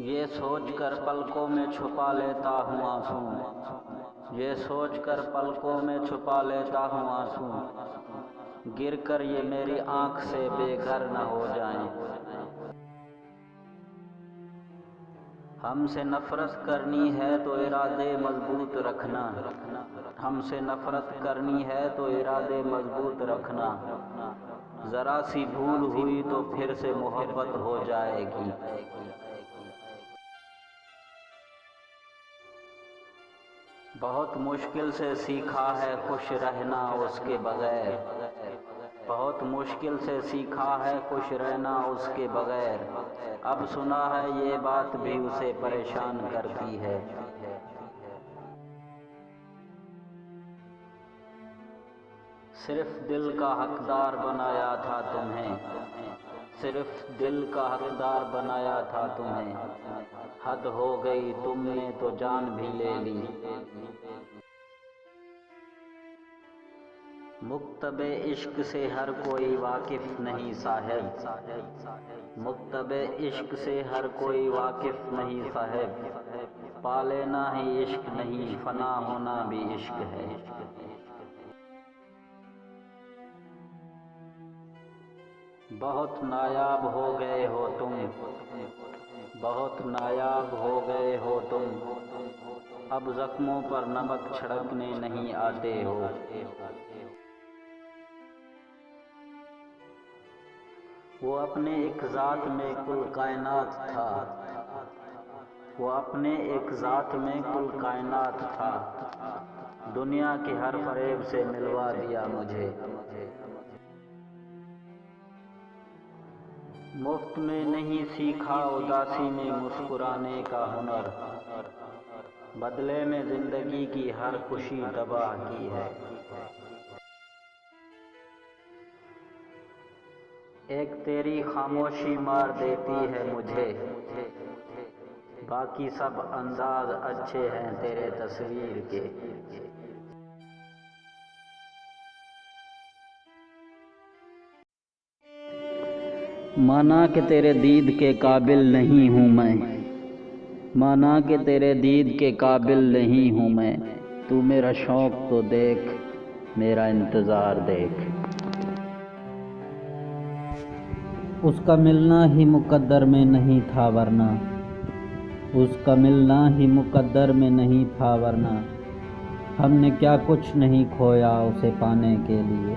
ये सोचकर पलकों में छुपा लेता हूँ आंसू, ये सोचकर पलकों में छुपा लेता हूँ आंसू, गिरकर ये मेरी आँख से बेघर न हो जाएं। हमसे नफरत करनी है तो इरादे मजबूत रखना, हमसे नफरत करनी है तो इरादे मजबूत रखना, ज़रा सी भूल हुई तो फिर से मोहब्बत हो जाएगी। बहुत मुश्किल से सीखा है खुश रहना उसके बगैर, बहुत मुश्किल से सीखा है खुश रहना उसके बगैर, अब सुना है ये बात भी उसे परेशान करती है। सिर्फ दिल का हकदार बनाया था तुम्हें, सिर्फ दिल का हकदार बनाया था तुम्हें, हद हो गई तुमने तो जान भी ले ली। मुक्तबे इश्क से हर कोई वाकिफ नहीं साहिब, मुक्तबे इश्क से हर कोई वाकिफ नहीं साहिब, पा लेना ही इश्क नहीं फना होना भी इश्क है। बहुत नायाब हो गए हो तुम, बहुत नायाब हो गए हो तुम, अब जख्मों पर नमक छिड़कने नहीं आते हो। वो अपने एक ज़ात में कुल कायनात था, वो अपने एक ज़ात में कुल कायनात था, दुनिया के हर फरेब से मिलवा दिया मुझे। मुफ्त में नहीं सीखा उदासी में मुस्कुराने का हुनर, बदले में जिंदगी की हर खुशी तबाह की है। एक तेरी खामोशी मार देती है मुझे, बाकी सब अंदाज अच्छे हैं तेरे तस्वीर के। माना कि तेरे दीद के काबिल नहीं हूँ मैं, माना कि तेरे दीद के काबिल नहीं हूँ मैं, तू मेरा शौक़ तो देख, मेरा इंतज़ार देख। उसका मिलना ही मुकद्दर में नहीं था वरना, उसका मिलना ही मुकद्दर में नहीं था वरना, हमने क्या कुछ नहीं खोया उसे पाने के लिए।